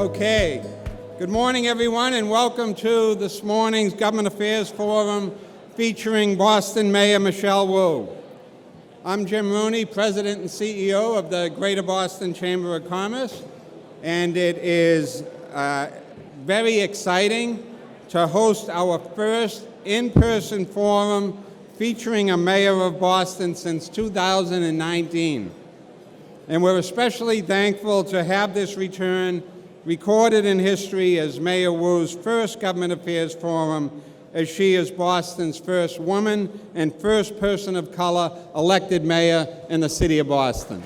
Okay. Good morning, everyone, and welcome to this morning's Government Affairs Forum featuring Boston Mayor Michelle Wu. I'm Jim Rooney, President and CEO of the Greater Boston Chamber of Commerce, and it is very exciting to host our first in-person forum featuring a mayor of Boston since 2019. And we're especially thankful to have this return recorded in history as Mayor Wu's first Government Affairs Forum, as she is Boston's first woman and first person of color elected mayor in the city of Boston.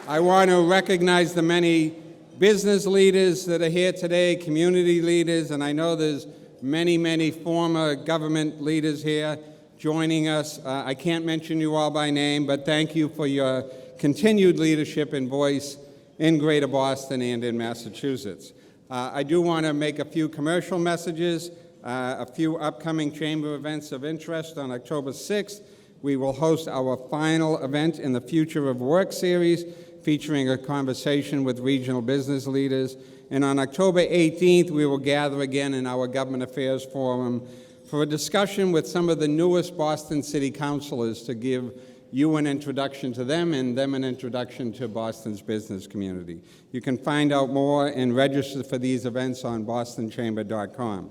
I want to recognize the many business leaders that are here today, community leaders, and I know there's many former government leaders here joining us. I can't mention you all by name, but thank you for your continued leadership and voice in Greater Boston and in Massachusetts. I do want to make a few commercial messages, a few upcoming chamber events of interest. On October 6th, we will host our final event in the Future of Work series, featuring a conversation with regional business leaders. And on October 18th, we will gather again in our Government Affairs Forum for a discussion with some of the newest Boston City Councilors to give you an introduction to them and them an introduction to Boston's business community. You can find out more and register for these events on bostonchamber.com.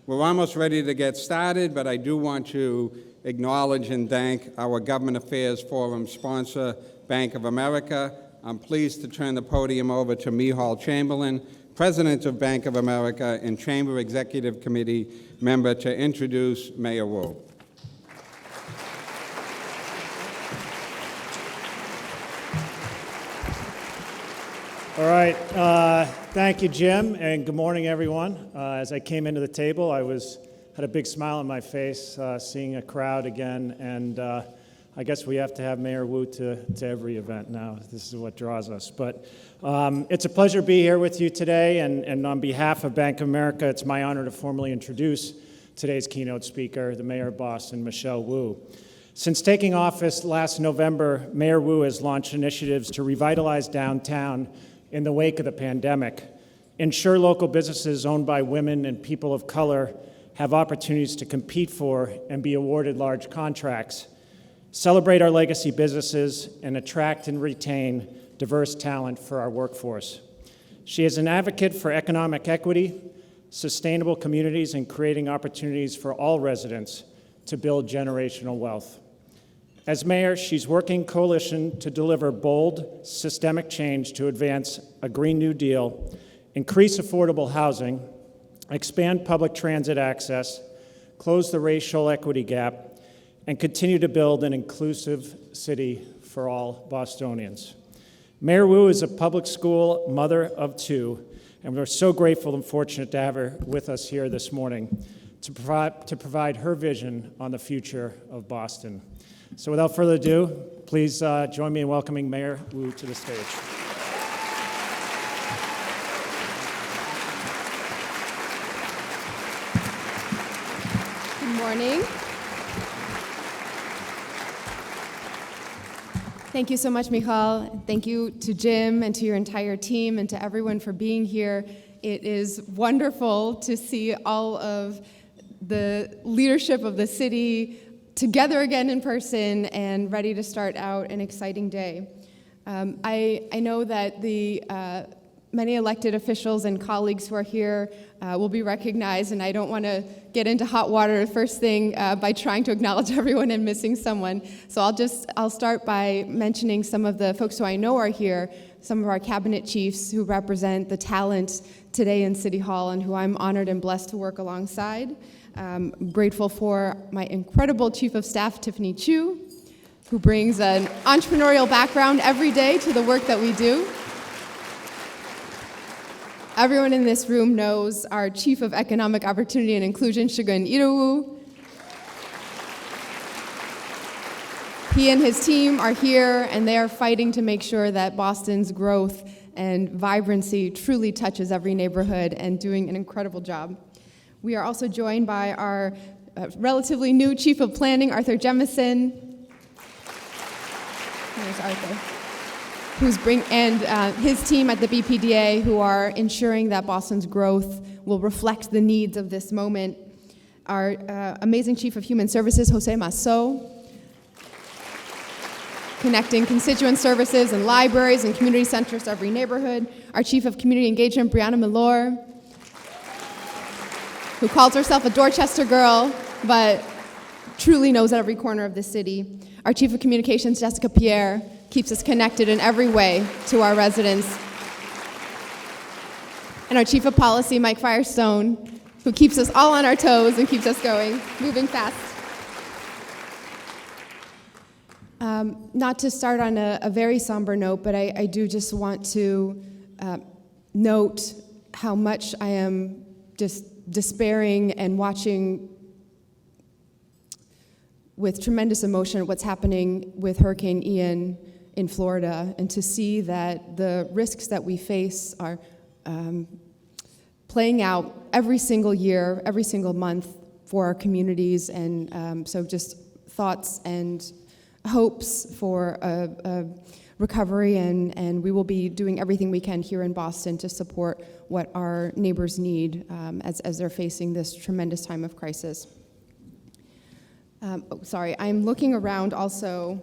We're almost ready to get started, but I do want to acknowledge and thank our Government Affairs Forum sponsor, Bank of America. I'm pleased to turn the podium over to Mihal Chamberlain, President of Bank of America and Chamber Executive Committee member, to introduce Mayor Wu. All right, thank you, Jim, and good morning, everyone. As I came into the table, I had a big smile on my face, seeing a crowd again, and I guess we have to have Mayor Wu to every event now. This is what draws us. But it's a pleasure to be here with you today, and on behalf of Bank of America, it's my honor to formally introduce today's keynote speaker, the Mayor of Boston, Michelle Wu. Since taking office last November, Mayor Wu has launched initiatives to revitalize downtown in the wake of the pandemic, ensure local businesses owned by women and people of color have opportunities to compete for and be awarded large contracts, celebrate our legacy businesses, and attract and retain diverse talent for our workforce. She is an advocate for economic equity, sustainable communities, and creating opportunities for all residents to build generational wealth. As mayor, she's working coalition to deliver bold, systemic change to advance a Green New Deal, increase affordable housing, expand public transit access, close the racial equity gap, and continue to build an inclusive city for all Bostonians. Mayor Wu is a public school mother of two, and we're so grateful and fortunate to have her with us here this morning to provide her vision on the future of Boston. So without further ado, please join me in welcoming Mayor Wu to the stage. Good morning. Thank you so much, Michal. Thank you to Jim and to your entire team and to everyone for being here. It is wonderful to see all of the leadership of the city together again in person and ready to start out an exciting day. I know that the many elected officials and colleagues who are here will be recognized, and I don't want to get into hot water the first thing by trying to acknowledge everyone and missing someone. So I'll start by mentioning some of the folks who I know are here, some of our cabinet chiefs who represent the talent today in City Hall and who I'm honored and blessed to work alongside. I'm grateful for my incredible Chief of Staff, Tiffany Chu, who brings an entrepreneurial background every day to the work that we do. Everyone in this room knows our Chief of Economic Opportunity and Inclusion, Sugun Irowu. He and his team are here, and they are fighting to make sure that Boston's growth and vibrancy truly touches every neighborhood, and doing an incredible job. We are also joined by our relatively new Chief of Planning, Arthur Jemison. There's Arthur. His team at the BPDA, who are ensuring that Boston's growth will reflect the needs of this moment. Our amazing Chief of Human Services, Jose Masso, connecting constituent services and libraries and community centers to every neighborhood. Our Chief of Community Engagement, Brianna Milor, who calls herself a Dorchester girl, but truly knows every corner of the city. Our Chief of Communications, Jessica Pierre, keeps us connected in every way to our residents. And our Chief of Policy, Mike Firestone, who keeps us all on our toes and keeps us going, moving fast. Not to start on a very somber note, but I do just want to note how much I am just despairing and watching with tremendous emotion what's happening with Hurricane Ian in Florida, and to see that the risks that we face are playing out every single year, every single month for our communities, and so just thoughts and hopes for a recovery, and we will be doing everything we can here in Boston to support what our neighbors need as they're facing this tremendous time of crisis. I'm looking around also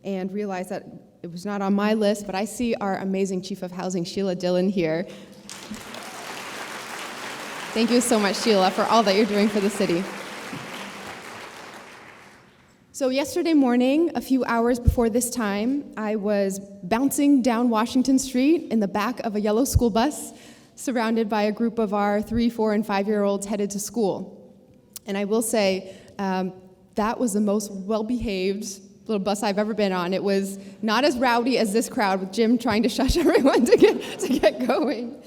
and realize that it was not on my list, but I see our amazing Chief of Housing, Sheila Dillon, here. Thank you so much, Sheila, for all that you're doing for the city. So yesterday morning, a few hours before this time, I was bouncing down Washington Street in the back of a yellow school bus, surrounded by a group of our 3-, 4-, and 5-year-olds headed to school. And I will say, that was the most well-behaved little bus I've ever been on. It was not as rowdy as this crowd, with Jim trying to shush everyone to get going.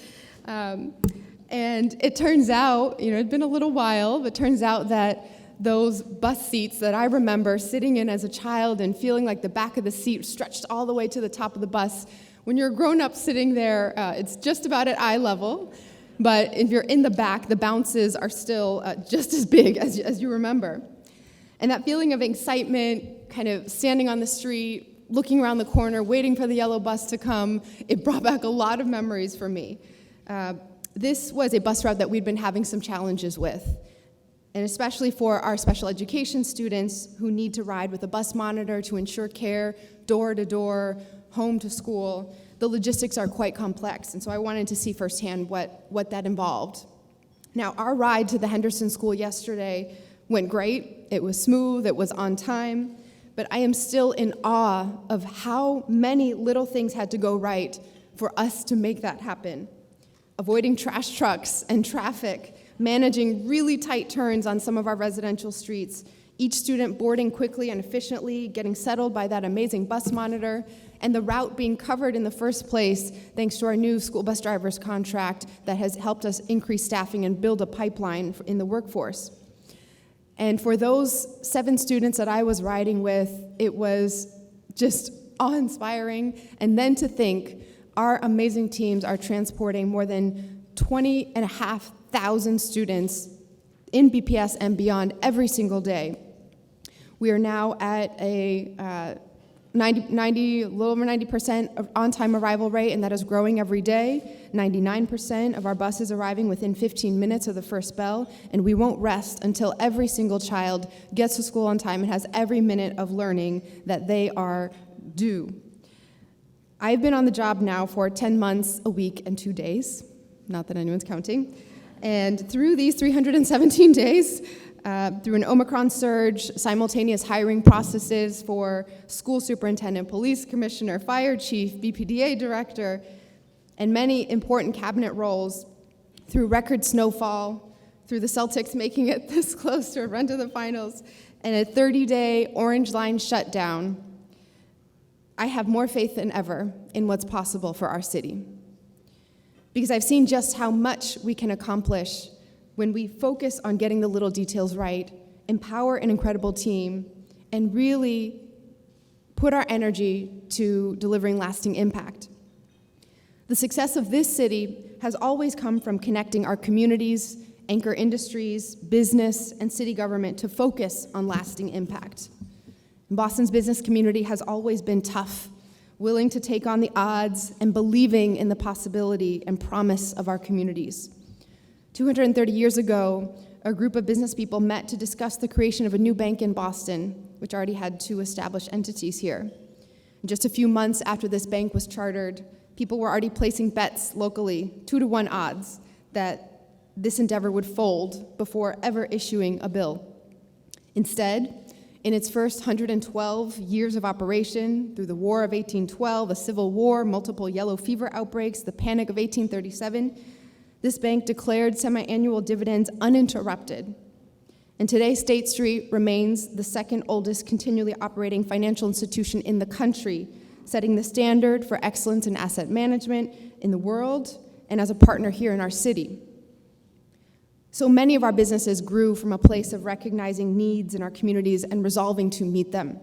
And it turns out, it'd been a little while, but it turns out that those bus seats that I remember sitting in as a child and feeling like the back of the seat stretched all the way to the top of the bus, when you're a grown-up sitting there, it's just about at eye level. But if you're in the back, the bounces are still just as big as you remember. And that feeling of excitement, kind of standing on the street, looking around the corner, waiting for the yellow bus to come, it brought back a lot of memories for me. This was a bus route that we'd been having some challenges with, and especially for our special education students who need to ride with a bus monitor to ensure care door to door, home to school. The logistics are quite complex, and so I wanted to see firsthand what that involved. Now, our ride to the Henderson School yesterday went great. It was smooth, it was on time, but I am still in awe of how many little things had to go right for us to make that happen. Avoiding trash trucks and traffic, managing really tight turns on some of our residential streets, each student boarding quickly and efficiently, getting settled by that amazing bus monitor, and the route being covered in the first place thanks to our new school bus drivers contract that has helped us increase staffing and build a pipeline in the workforce. And for those 7 students that I was riding with, it was just awe-inspiring. And then to think our amazing teams are transporting more than 20,500 students in BPS and beyond every single day. We are now at a 90, a little over 90% of on-time arrival rate, and that is growing every day. 99% of our buses arriving within 15 minutes of the first bell, and we won't rest until every single child gets to school on time and has every minute of learning that they are due. I've been on the job now for 10 months, a week, and 2 days, not that anyone's counting. And through these 317 days, through an Omicron surge, simultaneous hiring processes for school superintendent, police commissioner, fire chief, BPDA director, and many important cabinet roles, through record snowfall, through the Celtics making it this close to a run to the finals, and a 30-day Orange Line shutdown, I have more faith than ever in what's possible for our city. Because I've seen just how much we can accomplish when we focus on getting the little details right, empower an incredible team, and really put our energy to delivering lasting impact. The success of this city has always come from connecting our communities, anchor industries, business, and city government to focus on lasting impact. Boston's business community has always been tough willing to take on the odds and believing in the possibility and promise of our communities. 230 years ago, a group of business people met to discuss the creation of a new bank in Boston, which already had 2 established entities here. And just a few months after this bank was chartered, people were already placing bets locally, 2-to-1 odds, that this endeavor would fold before ever issuing a bill. Instead, in its first 112 years of operation, through the War of 1812, a civil war, multiple yellow fever outbreaks, the Panic of 1837, this bank declared semi-annual dividends uninterrupted. And today, State Street remains the second oldest continually operating financial institution in the country, setting the standard for excellence in asset management in the world and as a partner here in our city. So many of our businesses grew from a place of recognizing needs in our communities and resolving to meet them.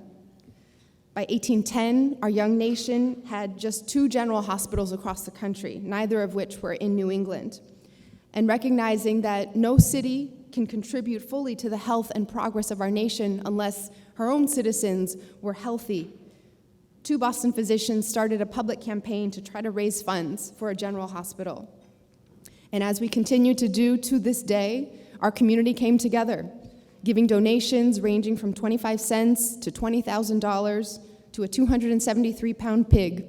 By 1810, our young nation had just 2 general hospitals across the country, neither of which were in New England. And recognizing that no city can contribute fully to the health and progress of our nation unless her own citizens were healthy, 2 Boston physicians started a public campaign to try to raise funds for a general hospital. And as we continue to do to this day, our community came together, giving donations ranging from 25 cents to $20,000 to a 273-pound pig.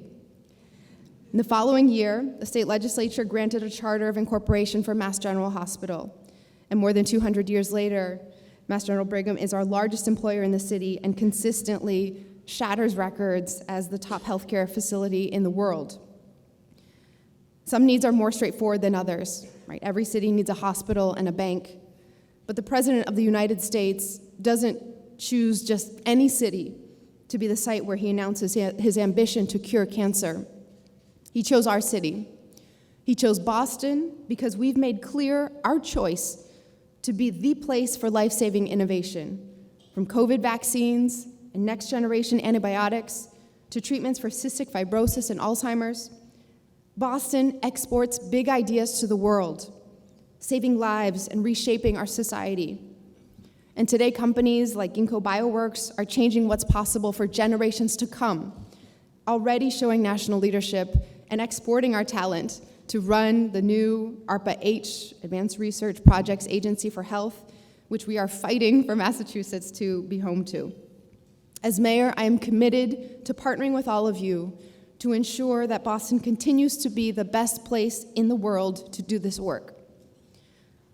In the following year, the state legislature granted a charter of incorporation for Mass General Hospital. And more than 200 years later, Mass General Brigham is our largest employer in the city and consistently shatters records as the top healthcare facility in the world. Some needs are more straightforward than others, right? Every city needs a hospital and a bank. But the President of the United States doesn't choose just any city to be the site where he announces his ambition to cure cancer. He chose our city. He chose Boston because we've made clear our choice to be the place for life-saving innovation, from COVID vaccines and next-generation antibiotics to treatments for cystic fibrosis and Alzheimer's. Boston exports big ideas to the world, saving lives and reshaping our society. And today, companies like Ginkgo Bioworks are changing what's possible for generations to come, already showing national leadership and exporting our talent to run the new ARPA-H, Advanced Research Projects Agency for Health, which we are fighting for Massachusetts to be home to. As mayor, I am committed to partnering with all of you to ensure that Boston continues to be the best place in the world to do this work.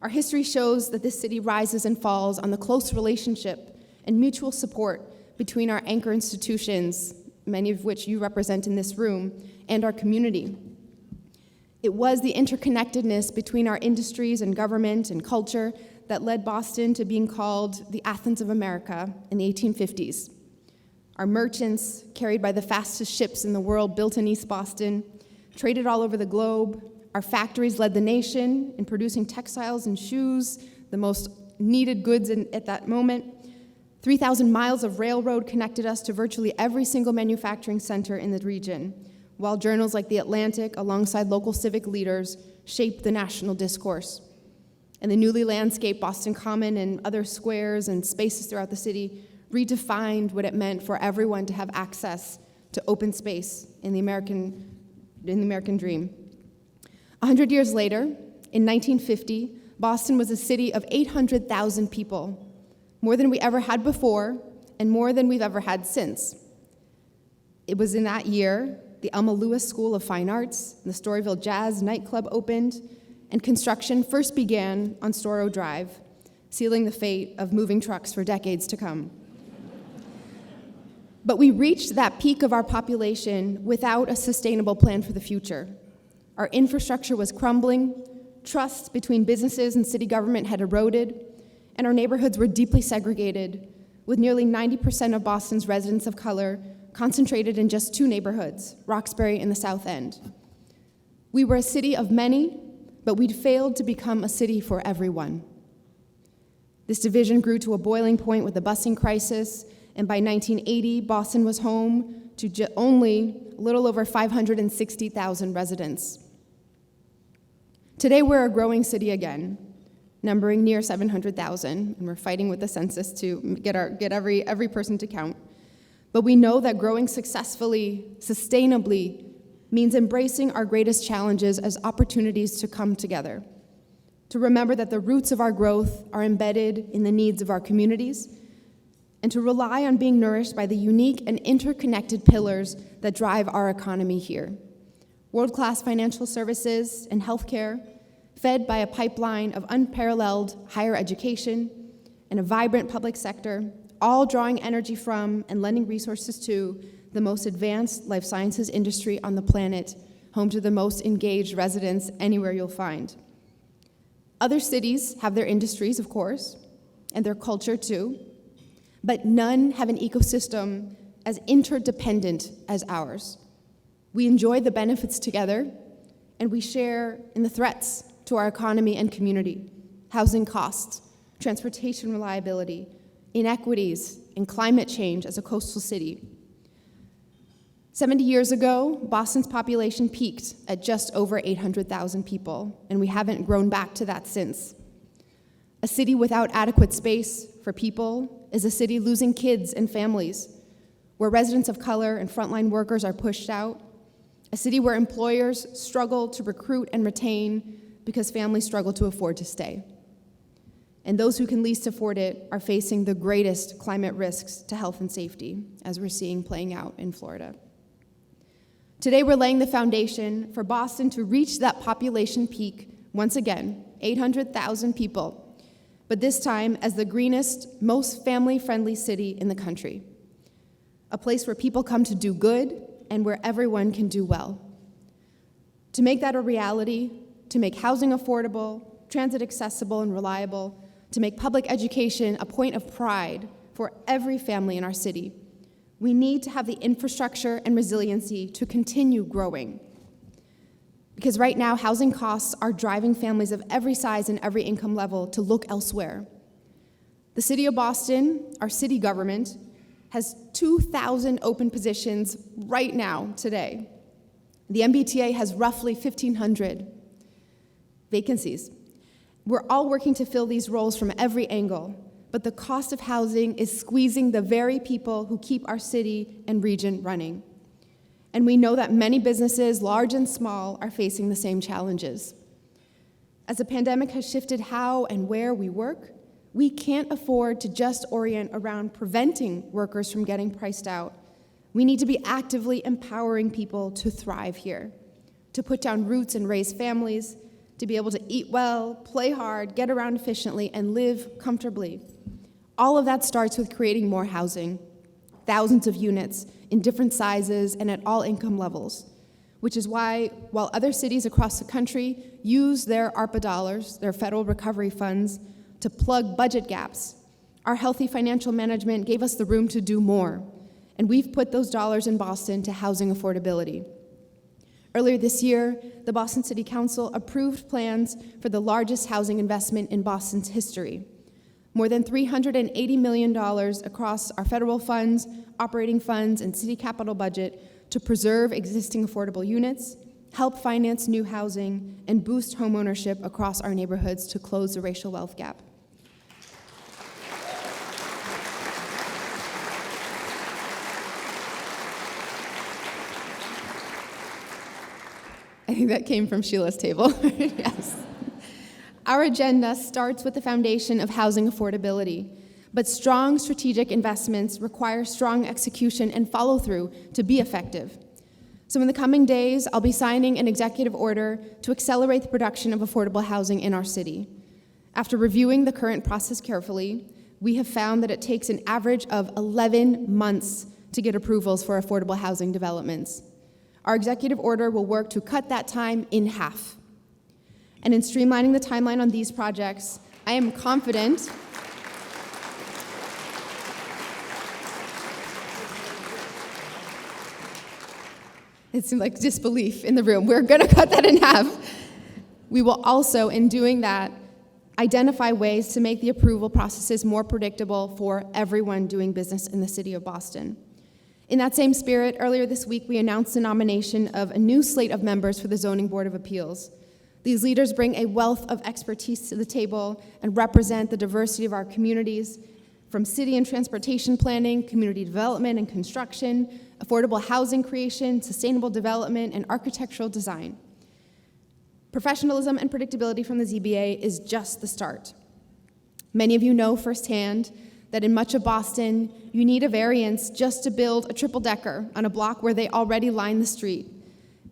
Our history shows that this city rises and falls on the close relationship and mutual support between our anchor institutions, many of which you represent in this room, and our community. It was the interconnectedness between our industries and government and culture that led Boston to being called the Athens of America in the 1850s. Our merchants, carried by the fastest ships in the world, built in East Boston, traded all over the globe. Our factories led the nation in producing textiles and shoes, the most needed goods at that moment. 3,000 miles of railroad connected us to virtually every single manufacturing center in the region, while journals like The Atlantic, alongside local civic leaders, shaped the national discourse. And the newly landscaped Boston Common and other squares and spaces throughout the city redefined what it meant for everyone to have access to open space in the American dream. 100 years later, in 1950, Boston was a city of 800,000 people, more than we ever had before and more than we've ever had since. It was in that year the Elma Lewis School of Fine Arts and the Storyville Jazz nightclub opened, and construction first began on Storrow Drive, sealing the fate of moving trucks for decades to come. But we reached that peak of our population without a sustainable plan for the future. Our infrastructure was crumbling, trust between businesses and city government had eroded, and our neighborhoods were deeply segregated, with nearly 90% of Boston's residents of color concentrated in just 2 neighborhoods, Roxbury and the South End. We were a city of many, but we'd failed to become a city for everyone. This division grew to a boiling point with the busing crisis, and by 1980, Boston was home to only a little over 560,000 residents. Today, we're a growing city again, numbering near 700,000, and we're fighting with the census to get every person to count. But we know that growing successfully, sustainably, means embracing our greatest challenges as opportunities to come together, to remember that the roots of our growth are embedded in the needs of our communities, and to rely on being nourished by the unique and interconnected pillars that drive our economy here. World-class financial services and healthcare, fed by a pipeline of unparalleled higher education and a vibrant public sector, all drawing energy from and lending resources to the most advanced life sciences industry on the planet, home to the most engaged residents anywhere you'll find. Other cities have their industries, of course, and their culture too, but none have an ecosystem as interdependent as ours. We enjoy the benefits together, and we share in the threats to our economy and community: housing costs, transportation reliability, inequities, and climate change as a coastal city. 70 years ago, Boston's population peaked at just over 800,000 people, and we haven't grown back to that since. A city without adequate space for people is a city losing kids and families, where residents of color and frontline workers are pushed out, a city where employers struggle to recruit and retain because families struggle to afford to stay. And those who can least afford it are facing the greatest climate risks to health and safety, as we're seeing playing out in Florida. Today, we're laying the foundation for Boston to reach that population peak once again, 800,000 people, but this time as the greenest, most family-friendly city in the country, a place where people come to do good and where everyone can do well. To make that a reality, to make housing affordable, transit accessible and reliable, to make public education a point of pride for every family in our city, we need to have the infrastructure and resiliency to continue growing. Because right now, housing costs are driving families of every size and every income level to look elsewhere. The City of Boston, our city government, has 2,000 open positions right now, today. The MBTA has roughly 1,500 vacancies. We're all working to fill these roles from every angle, but the cost of housing is squeezing the very people who keep our city and region running. And we know that many businesses, large and small, are facing the same challenges. As the pandemic has shifted how and where we work, we can't afford to just orient around preventing workers from getting priced out. We need to be actively empowering people to thrive here, to put down roots and raise families, to be able to eat well, play hard, get around efficiently, and live comfortably. All of that starts with creating more housing, thousands of units in different sizes and at all income levels, which is why, while other cities across the country use their ARPA dollars, their federal recovery funds, to plug budget gaps, our healthy financial management gave us the room to do more, and we've put those dollars in Boston to housing affordability. Earlier this year, the Boston City Council approved plans for the largest housing investment in Boston's history. More than $380 million across our federal funds, operating funds, and city capital budget to preserve existing affordable units, help finance new housing, and boost homeownership across our neighborhoods to close the racial wealth gap. I think that came from Sheila's table. Yes. Our agenda starts with the foundation of housing affordability, but strong strategic investments require strong execution and follow-through to be effective. So in the coming days, I'll be signing an executive order to accelerate the production of affordable housing in our city. After reviewing the current process carefully, we have found that it takes an average of 11 months to get approvals for affordable housing developments. Our executive order will work to cut that time in half. And in streamlining the timeline on these projects, I am confident it seemed like disbelief in the room. We're going to cut that in half. We will also, in doing that, identify ways to make the approval processes more predictable for everyone doing business in the city of Boston. In that same spirit, earlier this week, we announced the nomination of a new slate of members for the Zoning Board of Appeals. These leaders bring a wealth of expertise to the table and represent the diversity of our communities, from city and transportation planning, community development and construction, affordable housing creation, sustainable development, and architectural design. Professionalism and predictability from the ZBA is just the start. Many of you know firsthand that in much of Boston, you need a variance just to build a triple-decker on a block where they already line the street.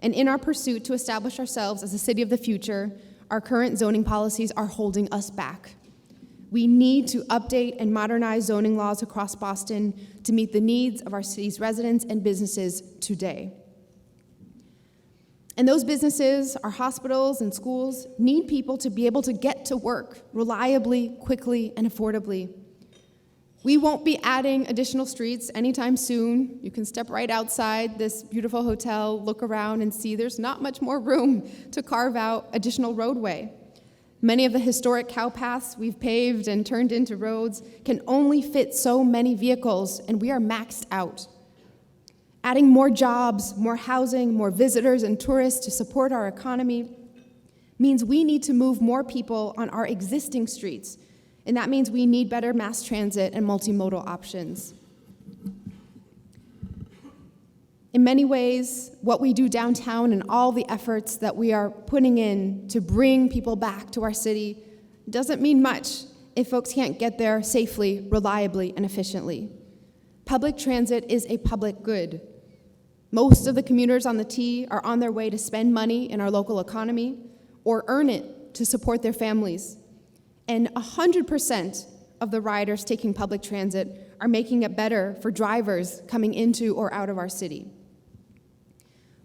And in our pursuit to establish ourselves as a city of the future, our current zoning policies are holding us back. We need to update and modernize zoning laws across Boston to meet the needs of our city's residents and businesses today. And those businesses, our hospitals and schools, need people to be able to get to work reliably, quickly, and affordably. We won't be adding additional streets anytime soon. You can step right outside this beautiful hotel, look around, and see there's not much more room to carve out additional roadway. Many of the historic cow paths we've paved and turned into roads can only fit so many vehicles, and we are maxed out. Adding more jobs, more housing, more visitors and tourists to support our economy means we need to move more people on our existing streets, and that means we need better mass transit and multimodal options. In many ways, what we do downtown and all the efforts that we are putting in to bring people back to our city doesn't mean much if folks can't get there safely, reliably, and efficiently. Public transit is a public good. Most of the commuters on the T are on their way to spend money in our local economy or earn it to support their families. And 100% of the riders taking public transit are making it better for drivers coming into or out of our city.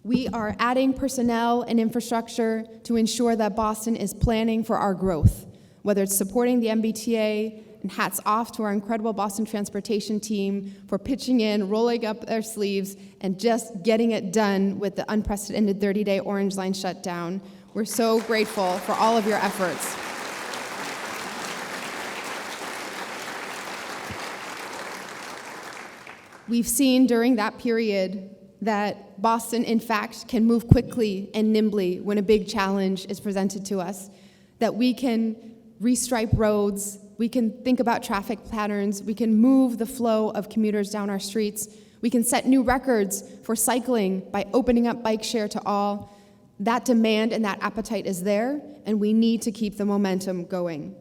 We are adding personnel and infrastructure to ensure that Boston is planning for our growth, whether it's supporting the MBTA, and hats off to our incredible Boston transportation team for pitching in, rolling up their sleeves, and just getting it done with the unprecedented 30-day Orange Line shutdown. We're so grateful for all of your efforts. We've seen during that period that Boston, in fact, can move quickly and nimbly when a big challenge is presented to us, that we can restripe roads, we can think about traffic patterns, we can move the flow of commuters down our streets, we can set new records for cycling by opening up bike share to all. That demand and that appetite is there, and we need to keep the momentum going.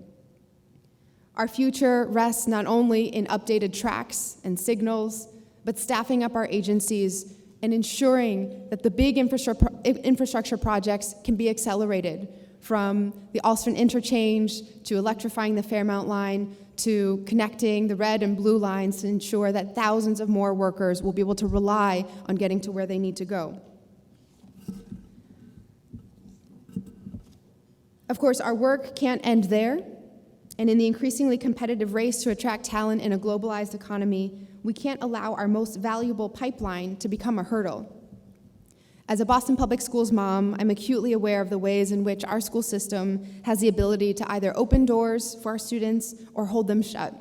Our future rests not only in updated tracks and signals, but staffing up our agencies and ensuring that the big infrastructure projects can be accelerated, from the Alston Interchange to electrifying the Fairmount line to connecting the red and blue lines to ensure that thousands of more workers will be able to rely on getting to where they need to go. Of course, our work can't end there, and in the increasingly competitive race to attract talent in a globalized economy, we can't allow our most valuable pipeline to become a hurdle. As a Boston Public Schools mom, I'm acutely aware of the ways in which our school system has the ability to either open doors for our students or hold them shut.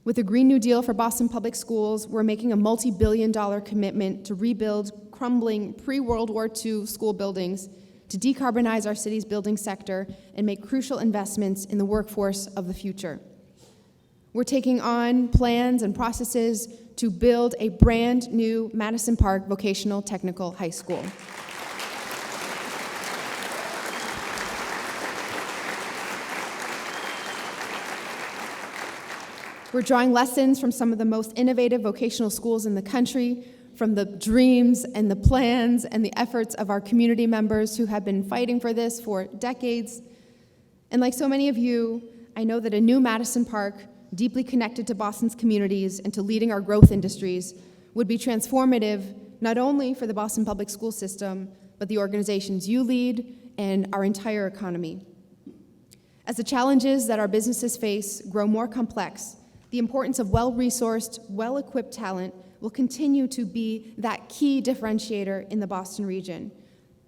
With the Green New Deal for Boston Public Schools, we're making a multi-billion-dollar commitment to rebuild crumbling pre-World War II school buildings, to decarbonize our city's building sector, and make crucial investments in the workforce of the future. We're taking on plans and processes to build a brand new Madison Park Vocational Technical High School. We're drawing lessons from some of the most innovative vocational schools in the country, from the dreams and the plans and the efforts of our community members who have been fighting for this for decades. And like so many of you, I know that a new Madison Park, deeply connected to Boston's communities and to leading our growth industries, would be transformative not only for the Boston Public School system, but the organizations you lead and our entire economy. As the challenges that our businesses face grow more complex, the importance of well-resourced, well-equipped talent will continue to be that key differentiator in the Boston region,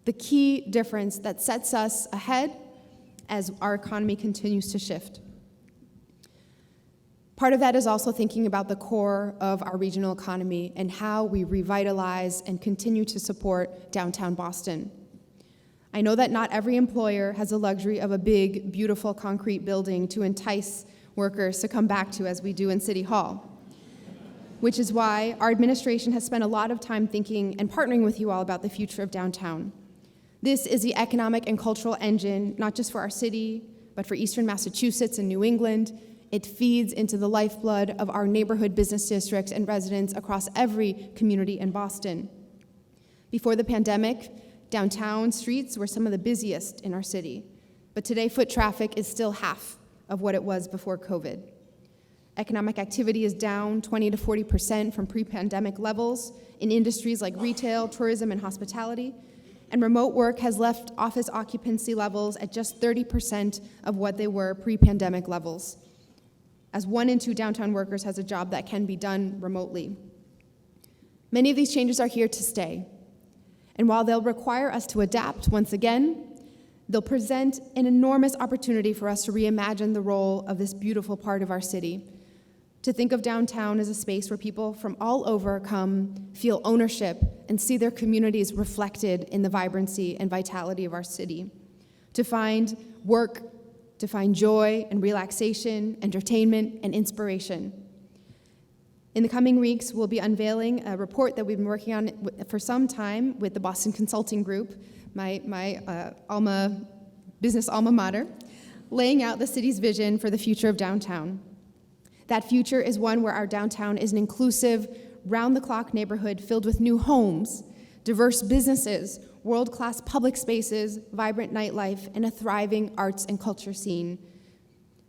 the key difference that sets us ahead as our economy continues to shift. Part of that is also thinking about the core of our regional economy and how we revitalize and continue to support downtown Boston. I know that not every employer has the luxury of a big, beautiful concrete building to entice workers to come back to as we do in City Hall. Which is why our administration has spent a lot of time thinking and partnering with you all about the future of downtown. This is the economic and cultural engine, not just for our city, but for Eastern Massachusetts and New England. It feeds into the lifeblood of our neighborhood business districts and residents across every community in Boston. Before the pandemic, downtown streets were some of the busiest in our city, but today foot traffic is still half of what it was before COVID. Economic activity is down 20 to 40% from pre-pandemic levels in industries like retail, tourism, and hospitality, and remote work has left office occupancy levels at just 30% of what they were pre-pandemic levels, as 1 in 2 downtown workers has a job that can be done remotely. Many of these changes are here to stay, and while they'll require us to adapt once again, they'll present an enormous opportunity for us to reimagine the role of this beautiful part of our city, to think of downtown as a space where people from all over come, feel ownership, and see their communities reflected in the vibrancy and vitality of our city, to find work, to find joy and relaxation, entertainment, and inspiration. In the coming weeks, we'll be unveiling a report that we've been working on for some time with the Boston Consulting Group, my business alma mater, laying out the city's vision for the future of downtown. That future is one where our downtown is an inclusive, round-the-clock neighborhood filled with new homes, diverse businesses, world-class public spaces, vibrant nightlife, and a thriving arts and culture scene.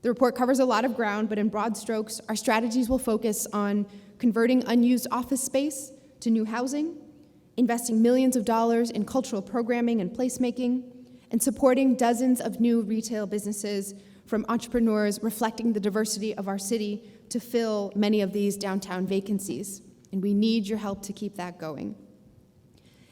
The report covers a lot of ground, but in broad strokes, our strategies will focus on converting unused office space to new housing, investing millions of dollars in cultural programming and placemaking, and supporting dozens of new retail businesses from entrepreneurs reflecting the diversity of our city to fill many of these downtown vacancies. And we need your help to keep that going.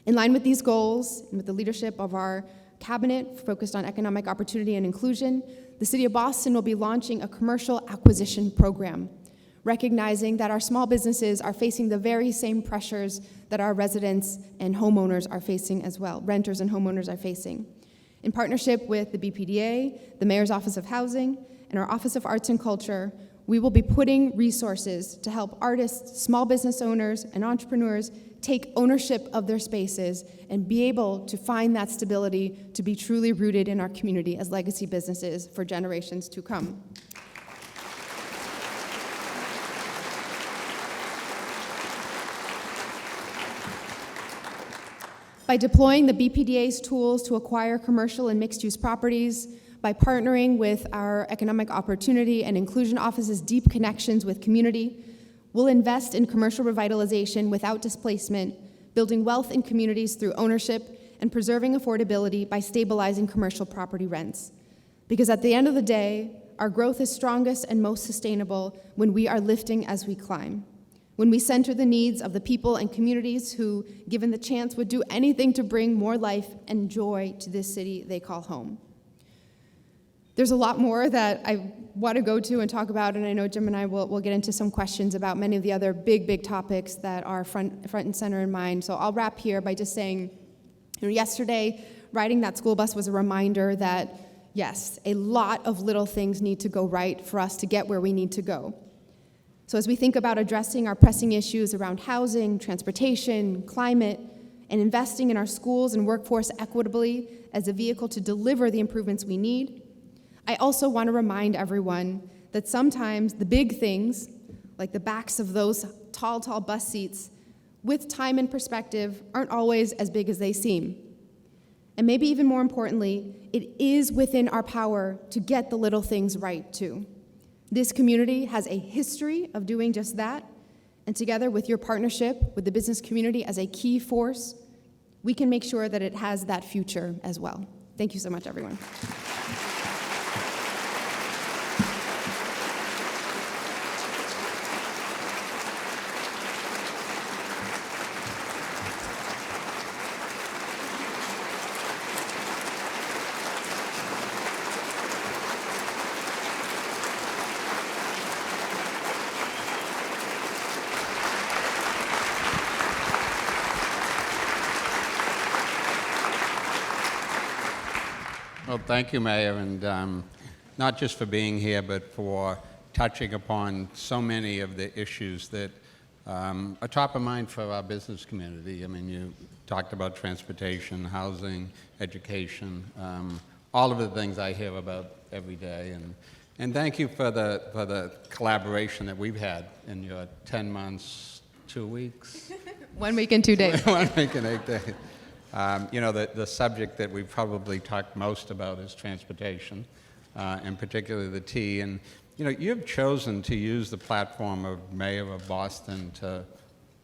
In line with these goals, and with the leadership of our cabinet focused on economic opportunity and inclusion, the City of Boston will be launching a commercial acquisition program, recognizing that our small businesses are facing the very same pressures that our residents and homeowners are facing as well, renters and homeowners are facing. In partnership with the BPDA, the Mayor's Office of Housing, and our Office of Arts and Culture, we will be putting resources to help artists, small business owners, and entrepreneurs take ownership of their spaces and be able to find that stability to be truly rooted in our community as legacy businesses for generations to come. By deploying the BPDA's tools to acquire commercial and mixed-use properties, by partnering with our economic opportunity and inclusion office's deep connections with community, we'll invest in commercial revitalization without displacement, building wealth in communities through ownership, and preserving affordability by stabilizing commercial property rents. Because at the end of the day, our growth is strongest and most sustainable when we are lifting as we climb. When we center the needs of the people and communities who, given the chance, would do anything to bring more life and joy to this city they call home. There's a lot more that I want to go to and talk about, and I know Jim and I will get into some questions about many of the other big topics that are front and center in mind. So I'll wrap here by just saying, yesterday, riding that school bus was a reminder that, yes, a lot of little things need to go right for us to get where we need to go. So as we think about addressing our pressing issues around housing, transportation, climate, and investing in our schools and workforce equitably as a vehicle to deliver the improvements we need, I also want to remind everyone that sometimes the big things, like the backs of those tall bus seats, with time and perspective, aren't always as big as they seem. And maybe even more importantly, it is within our power to get the little things right, too. This community has a history of doing just that, and together with your partnership with the business community as a key force, we can make sure that it has that future as well. Thank you so much, everyone. Well, thank you, Mayor, and not just for being here, but for touching upon so many of the issues that are top of mind for our business community. I mean, you talked about transportation, housing, education, all of the things I hear about every day. And thank you for the collaboration that we've had in your 10 months, 2 weeks. 1 week and 2 days. 1 week and 8 days. The subject that we've probably talked most about is transportation, and particularly the T. And you've chosen to use the platform of Mayor of Boston to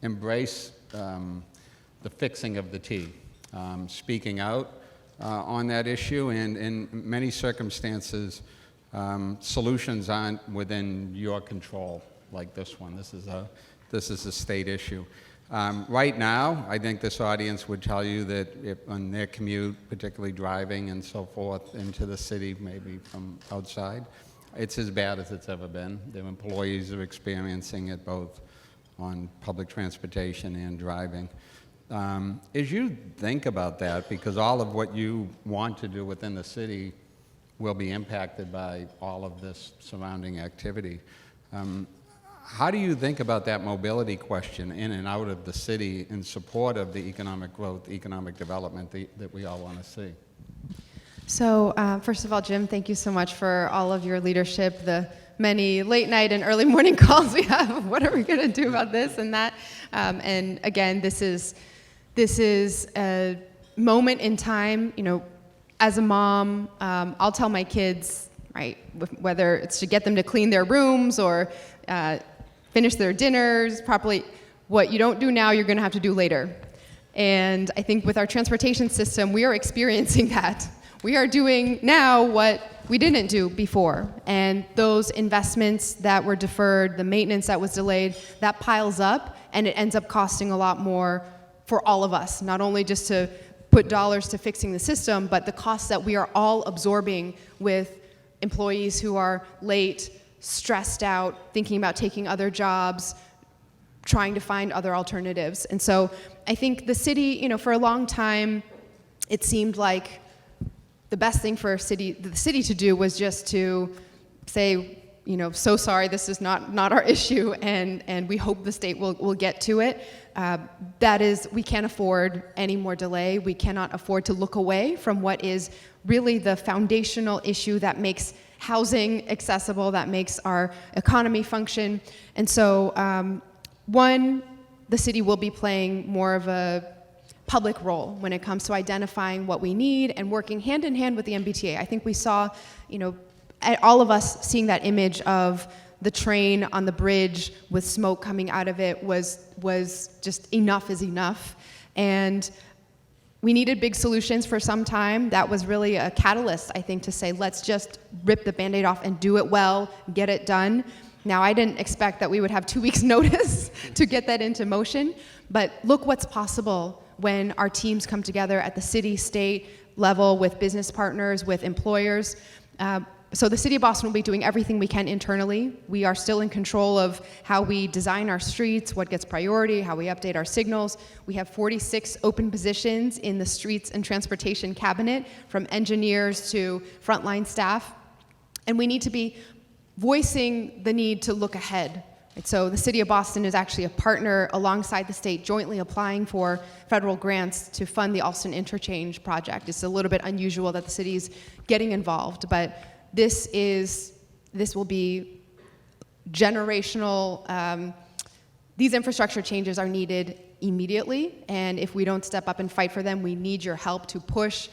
embrace the fixing of the T, speaking out on that issue, and in many circumstances, solutions aren't within your control, like this one. This is a state issue. Right now, I think this audience would tell you that if on their commute, particularly driving and so forth into the city, maybe from outside, it's as bad as it's ever been. Their employees are experiencing it both on public transportation and driving. As you think about that, because all of what you want to do within the city will be impacted by all of this surrounding activity, how do you think about that mobility question in and out of the city in support of the economic growth, economic development that we all want to see? So first of all, Jim, thank you so much for all of your leadership, the many late night and early morning calls we have. What are we going to do about this and that? And again, this is a moment in time. As a mom, I'll tell my kids, right, whether it's to get them to clean their rooms or finish their dinners properly, what you don't do now, you're going to have to do later. And I think with our transportation system, we are experiencing that. We are doing now what we didn't do before. And those investments that were deferred, the maintenance that was delayed, that piles up, and it ends up costing a lot more for all of us, not only just to put dollars to fixing the system, but the costs that we are all absorbing with employees who are late, stressed out, thinking about taking other jobs, trying to find other alternatives. And so I think the city, for a long time, it seemed like the best thing for the city to do was just to say, so sorry, this is not our issue, and we hope the state will get to it. That is, we can't afford any more delay. We cannot afford to look away from what is really the foundational issue that makes housing accessible, that makes our economy function. And so, the city will be playing more of a public role when it comes to identifying what we need and working hand in hand with the MBTA. I think we saw, all of us seeing that image of the train on the bridge with smoke coming out of it was just enough is enough. And we needed big solutions for some time. That was really a catalyst, I think, to say, let's just rip the Band-Aid off and do it well, get it done. Now, I didn't expect that we would have 2 weeks' notice to get that into motion, but look what's possible when our teams come together at the city, state level with business partners, with employers. So the City of Boston will be doing everything we can internally. We are still in control of how we design our streets, what gets priority, how we update our signals. We have 46 open positions in the Streets and Transportation Cabinet, from engineers to frontline staff. And we need to be voicing the need to look ahead. So the City of Boston is actually a partner alongside the state, jointly applying for federal grants to fund the Alston Interchange project. It's a little bit unusual that the city's getting involved, but this will be generational. These infrastructure changes are needed immediately, and if we don't step up and fight for them, we need your help to push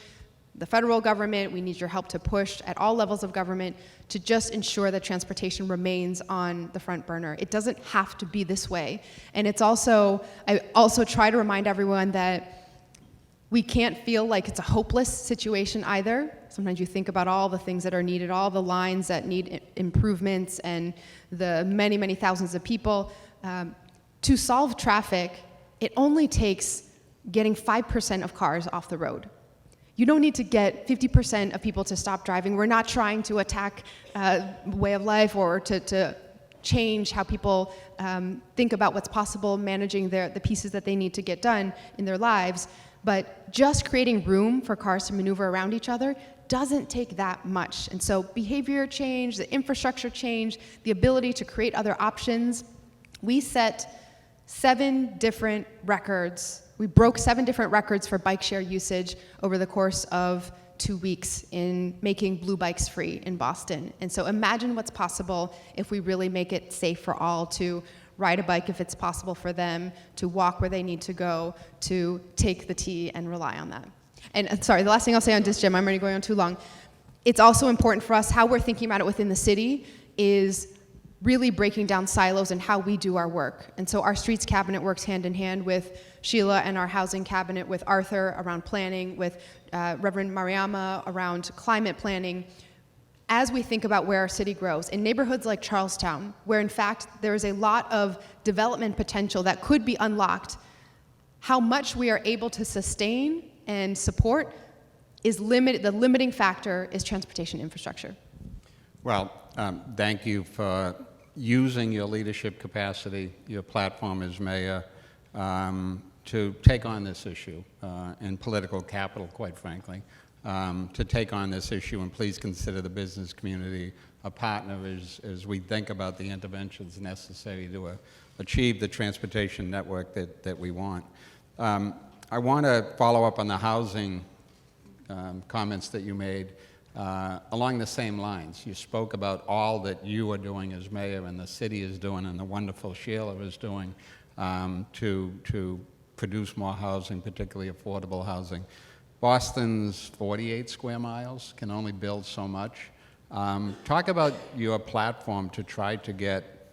the federal government. We need your help to push at all levels of government to just ensure that transportation remains on the front burner. It doesn't have to be this way. And I also try to remind everyone that we can't feel like it's a hopeless situation either. Sometimes you think about all the things that are needed, all the lines that need improvements, and the many, many thousands of people. To solve traffic, it only takes getting 5% of cars off the road. You don't need to get 50% of people to stop driving. We're not trying to attack way of life or to change how people think about what's possible, managing the pieces that they need to get done in their lives. But just creating room for cars to maneuver around each other doesn't take that much. And so behavior change, the infrastructure change, the ability to create other options. We set 7 different records. We broke 7 different records for bike share usage over the course of 2 weeks in making blue bikes free in Boston. And so imagine what's possible if we really make it safe for all to ride a bike if it's possible for them, to walk where they need to go, to take the T and rely on that. And sorry, the last thing I'll say on this, Jim, I'm already going on too long. It's also important for us, how we're thinking about it within the city is really breaking down silos and how we do our work. And so our streets cabinet works hand in hand with Sheila and our housing cabinet with Arthur around planning, with Reverend Mariama around climate planning. As we think about where our city grows, in neighborhoods like Charlestown, where in fact there is a lot of development potential that could be unlocked, how much we are able to sustain and support is limited. The limiting factor is transportation infrastructure. Well, thank you for using your leadership capacity, your platform as mayor, to take on this issue, and political capital, quite frankly, to take on this issue, and please consider the business community a partner as we think about the interventions necessary to achieve the transportation network that we want. I want to follow up on the housing comments that you made along the same lines. You spoke about all that you are doing as mayor and the city is doing and the wonderful Sheila is doing to produce more housing, particularly affordable housing. Boston's 48 square miles can only build so much. Talk about your platform to try to get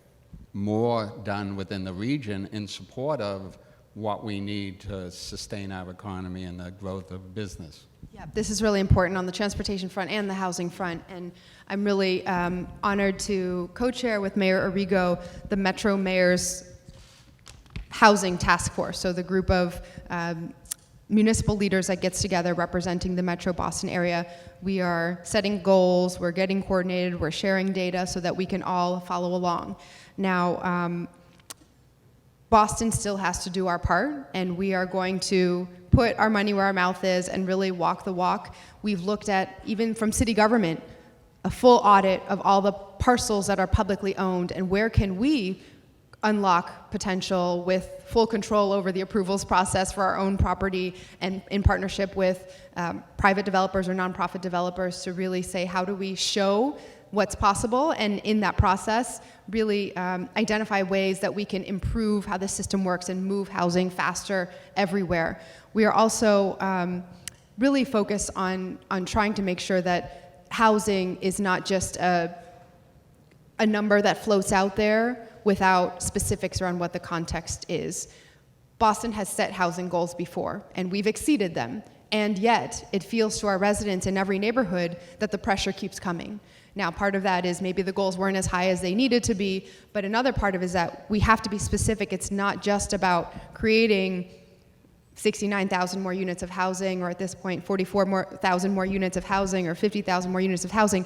more done within the region in support of what we need to sustain our economy and the growth of business. Yeah, this is really important on the transportation front and the housing front, and I'm really honored to co-chair with Mayor Arrigo the Metro Mayor's Housing Task Force, so the group of municipal leaders that gets together representing the Metro Boston area. We are setting goals, we're getting coordinated, we're sharing data so that we can all follow along. Now, Boston still has to do our part, and we are going to put our money where our mouth is and really walk the walk. We've looked at, even from city government, a full audit of all the parcels that are publicly owned and where can we unlock potential with full control over the approvals process for our own property and in partnership with private developers or nonprofit developers to really say, how do we show what's possible, and in that process really identify ways that we can improve how the system works and move housing faster everywhere. We are also really focused on trying to make sure that housing is not just a number that floats out there without specifics around what the context is. Boston has set housing goals before, and we've exceeded them, and yet it feels to our residents in every neighborhood that the pressure keeps coming. Now, part of that is maybe the goals weren't as high as they needed to be, but another part of it is that we have to be specific. It's not just about creating 69,000 more units of housing, or at this point, 44,000 more units of housing, or 50,000 more units of housing.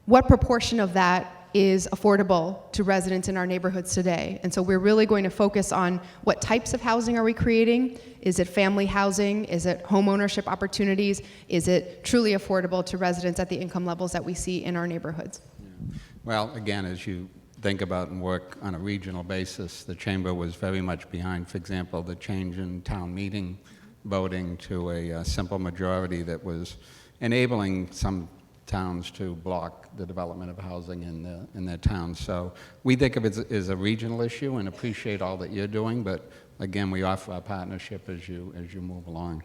What proportion of that is affordable to residents in our neighborhoods today? And so we're really going to focus on what types of housing are we creating? Is it family housing? Is it home ownership opportunities? Is it truly affordable to residents at the income levels that we see in our neighborhoods? Yeah. Well, again, as you think about and work on a regional basis, the Chamber was very much behind, for example, the change in town meeting voting to a simple majority that was enabling some towns to block the development of housing in their towns. So we think of it as a regional issue and appreciate all that you're doing, but again, we offer our partnership as you move along.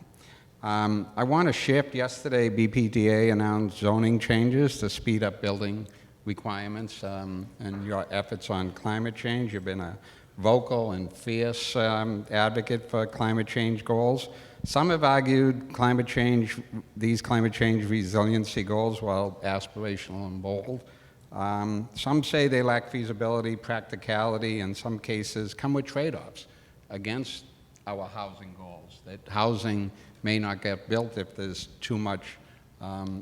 I want to shift. Yesterday, BPDA announced zoning changes to speed up building requirements and your efforts on climate change. You've been a vocal and fierce advocate for climate change goals. Some have argued these climate change resiliency goals, while aspirational and bold, some say they lack feasibility, practicality, in some cases come with trade-offs against our housing goals, that housing may not get built if there's too much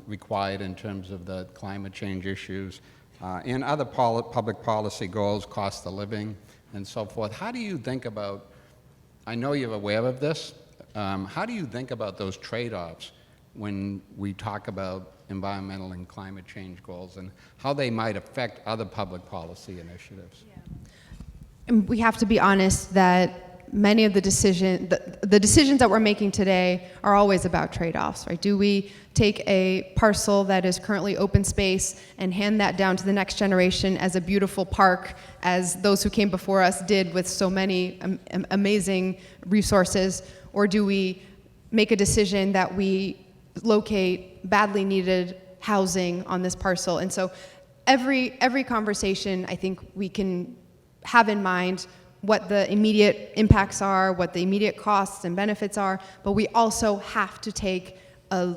required in terms of the climate change issues, and other public policy goals, cost of living, and so forth. How do you think about, I know you're aware of this, how do you think about those trade-offs when we talk about environmental and climate change goals and how they might affect other public policy initiatives. And we have to be honest that many of the decisions that we're making today are always about trade-offs, right? Do we take a parcel that is currently open space and hand that down to the next generation as a beautiful park, as those who came before us did with so many amazing resources, or do we make a decision that we locate badly needed housing on this parcel? And so every conversation, I think we can have in mind what the immediate impacts are, what the immediate costs and benefits are, but we also have to take a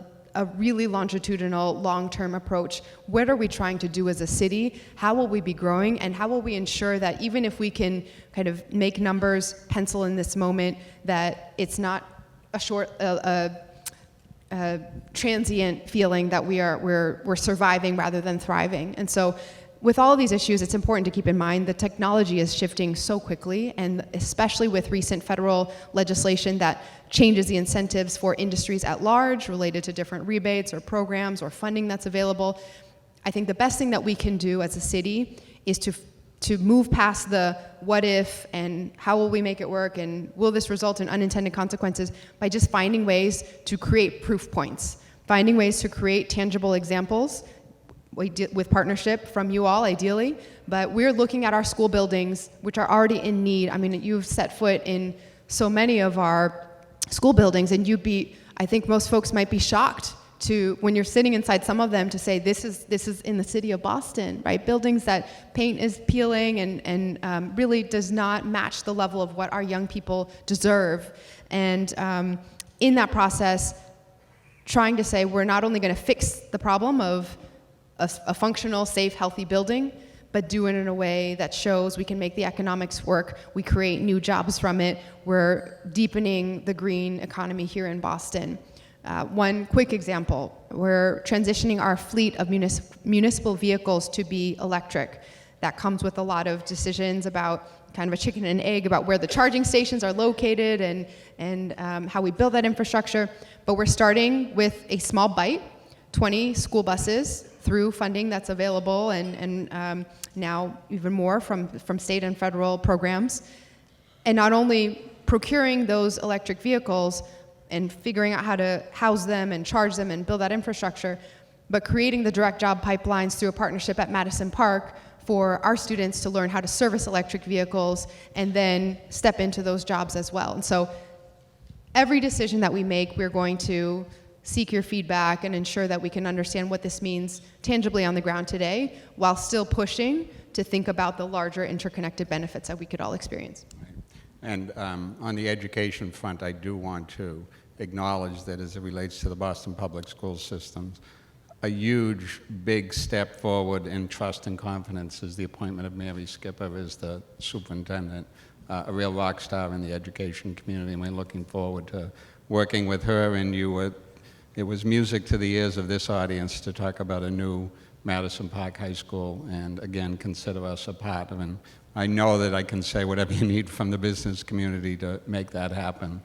really longitudinal, long-term approach. What are we trying to do as a city? How will we be growing? And how will we ensure that even if we can kind of make numbers pencil in this moment, that it's not a transient feeling that we're surviving rather than thriving. And so with all of these issues, it's important to keep in mind the technology is shifting so quickly, and especially with recent federal legislation that changes the incentives for industries at large related to different rebates or programs or funding that's available. I think the best thing that we can do as a city is to move past the what if and how will we make it work and will this result in unintended consequences by just finding ways to create proof points, finding ways to create tangible examples with partnership from you all, ideally, but we're looking at our school buildings, which are already in need. I mean, you've set foot in so many of our school buildings, and I think most folks might be shocked to, when you're sitting inside some of them, to say this is in the city of Boston, right? Buildings that paint is peeling and really does not match the level of what our young people deserve. And in that process, trying to say we're not only going to fix the problem of a functional, safe, healthy building, but do it in a way that shows we can make the economics work, we create new jobs from it, we're deepening the green economy here in Boston. One quick example, we're transitioning our fleet of municipal vehicles to be electric. That comes with a lot of decisions about kind of a chicken and egg about where the charging stations are located and how we build that infrastructure. But we're starting with a small bite, 20 school buses, through funding that's available and now even more from state and federal programs. And not only procuring those electric vehicles and figuring out how to house them and charge them and build that infrastructure, but creating the direct job pipelines through a partnership at Madison Park for our students to learn how to service electric vehicles and then step into those jobs as well. And so every decision that we make, we're going to seek your feedback and ensure that we can understand what this means tangibly on the ground today, while still pushing to think about the larger interconnected benefits that we could all experience. Right. And on the education front, I do want to acknowledge that as it relates to the Boston Public School systems, a huge, big step forward in trust and confidence is the appointment of Mary Skipper as the superintendent, a real rock star in the education community, and we're looking forward to working with her. And it was music to the ears of this audience to talk about a new Madison Park High School, and again, consider us a part of it. And I know that I can say whatever you need from the business community to make that happen.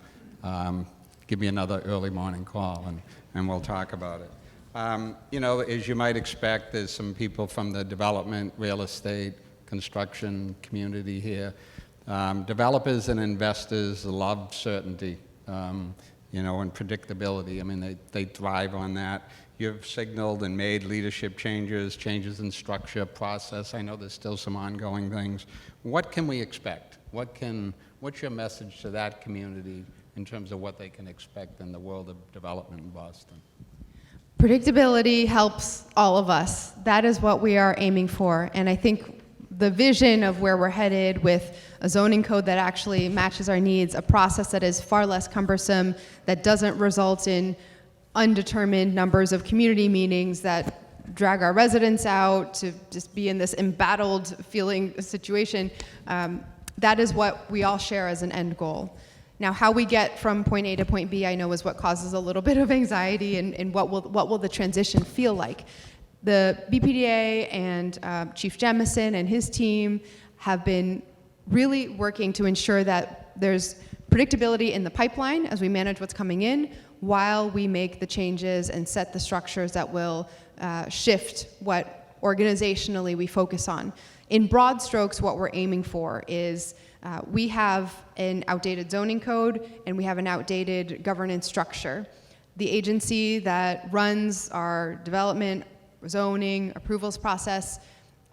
Give me another early morning call and we'll talk about it. As you might expect, there's some people from the development, real estate, construction community here. Developers and investors love certainty. And predictability. I mean, they thrive on that. You've signaled and made leadership changes in structure, process. I know there's still some ongoing things. What can we expect? What's your message to that community in terms of what they can expect in the world of development in Boston? Predictability helps all of us. That is what we are aiming for. And I think the vision of where we're headed with a zoning code that actually matches our needs, a process that is far less cumbersome, that doesn't result in undetermined numbers of community meetings that drag our residents out to just be in this embattled feeling situation, that is what we all share as an end goal. Now, how we get from point A to point B, I know is what causes a little bit of anxiety, and what will the transition feel like. The BPDA and Chief Jemison and his team have been really working to ensure that there's predictability in the pipeline as we manage what's coming in, while we make the changes and set the structures that will shift what organizationally we focus on. In broad strokes, what we're aiming for is we have an outdated zoning code and we have an outdated governance structure. The agency that runs our development, zoning, approvals process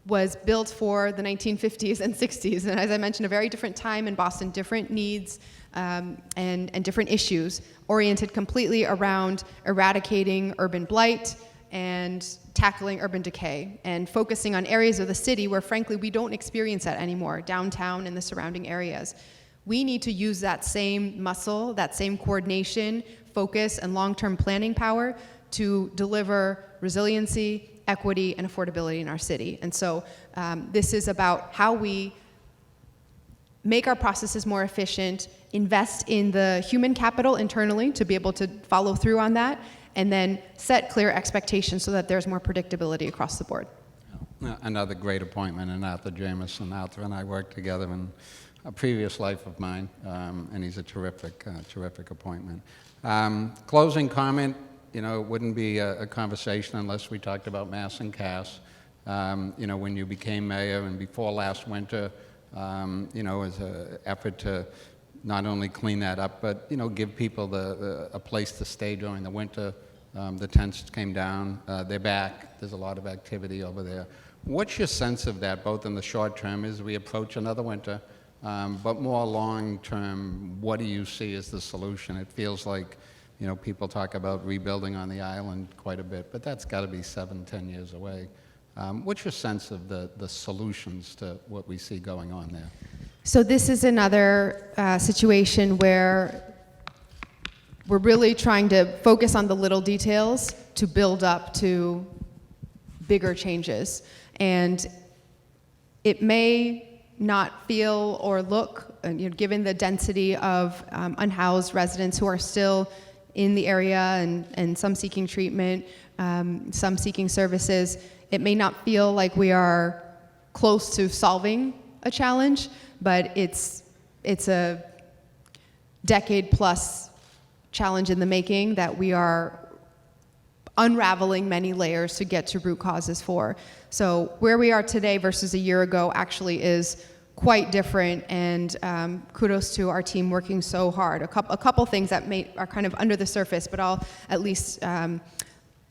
was built for the 1950s and 60s, and as I mentioned, a very different time in Boston, different needs and different issues, oriented completely around eradicating urban blight and tackling urban decay, and focusing on areas of the city where, frankly, we don't experience that anymore, downtown and the surrounding areas. We need to use that same muscle, that same coordination, focus, and long-term planning power to deliver resiliency, equity, and affordability in our city. And so this is about how we make our processes more efficient, invest in the human capital internally to be able to follow through on that, and then set clear expectations so that there's more predictability across the board. Another great appointment, and Arthur Jameson. Arthur and I worked together in a previous life of mine, and he's a terrific appointment. Closing comment, it wouldn't be a conversation unless we talked about Mass and Cass. When you became mayor and before last winter, as an effort to not only clean that up, but give people a place to stay during the winter. The tents came down. They're back. There's a lot of activity over there. What's your sense of that, both in the short term as we approach another winter, but more long term? What do you see as the solution? It feels like people talk about rebuilding on the island quite a bit, but that's got to be 7-10 years away. What's your sense of the solutions to what we see going on there? So this is another situation where we're really trying to focus on the little details to build up to bigger changes. And it may not feel or look, given the density of unhoused residents who are still in the area and some seeking treatment, some seeking services, it may not feel like we are close to solving a challenge, but it's a decade-plus challenge in the making that we are unraveling many layers to get to root causes for. So where we are today versus a year ago actually is quite different, and kudos to our team working so hard. A couple things that are kind of under the surface, but I'll at least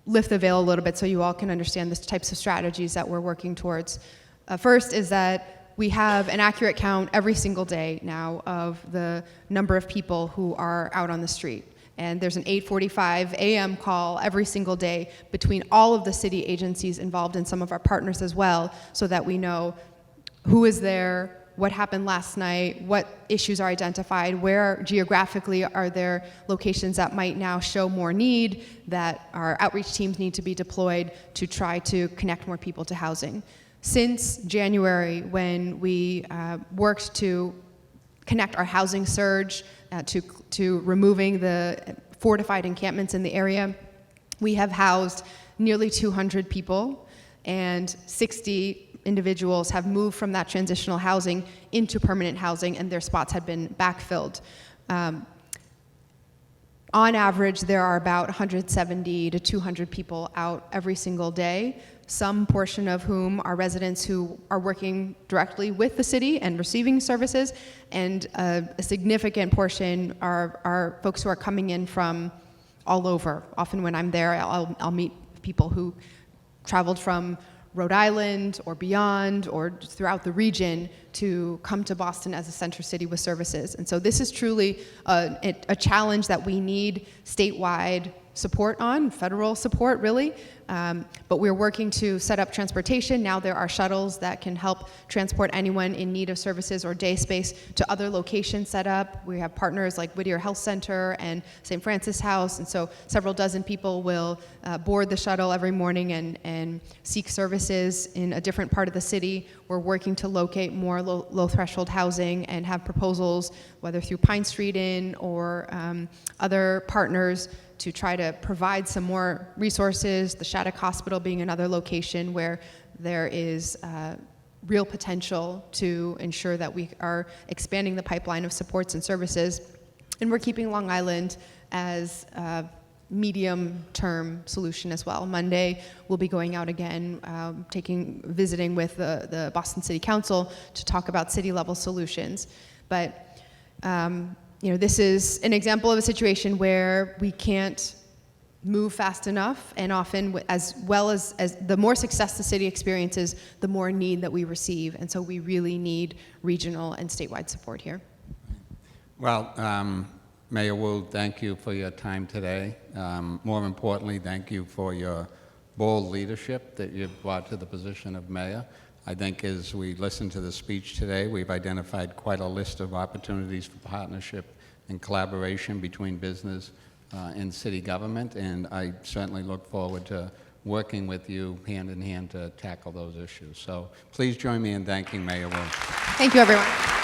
lift the veil a little bit so you all can understand the types of strategies that we're working towards. First is that we have an accurate count every single day now of the number of people who are out on the street. And there's an 8:45 a.m. call every single day between all of the city agencies involved and some of our partners as well, so that we know who is there, what happened last night, what issues are identified, where geographically are there locations that might now show more need, that our outreach teams need to be deployed to try to connect more people to housing. Since January, when we worked to connect our housing surge to removing the fortified encampments in the area, we have housed nearly 200 people, and 60 individuals have moved from that transitional housing into permanent housing, and their spots had been backfilled. On average, there are about 170 to 200 people out every single day, some portion of whom are residents who are working directly with the city and receiving services, and a significant portion are folks who are coming in from all over. Often when I'm there, I'll meet people who traveled from Rhode Island or beyond or throughout the region to come to Boston as a center city with services. And so this is truly a challenge that we need statewide support on, federal support really, but we're working to set up transportation. Now there are shuttles that can help transport anyone in need of services or day space to other locations set up. We have partners like Whittier Health Center and St. Francis House, and so several dozen people will board the shuttle every morning and seek services in a different part of the city. We're working to locate more low threshold housing and have proposals, whether through Pine Street Inn or other partners, to try to provide some more resources, the Shattuck Hospital being another location where there is real potential to ensure that we are expanding the pipeline of supports and services. And we're keeping Long Island as a medium-term solution as well. Monday, we'll be going out again, visiting with the Boston City Council to talk about city-level solutions. But this is an example of a situation where we can't move fast enough, and often as the more success the city experiences, the more need that we receive, and so we really need regional and statewide support here. Well, Mayor Wu, thank you for your time today. More importantly, thank you for your bold leadership that you've brought to the position of mayor. I think as we listen to the speech today, we've identified quite a list of opportunities for partnership and collaboration between business and city government, and I certainly look forward to working with you hand in hand to tackle those issues. So please join me in thanking Mayor Wu. Thank you, everyone.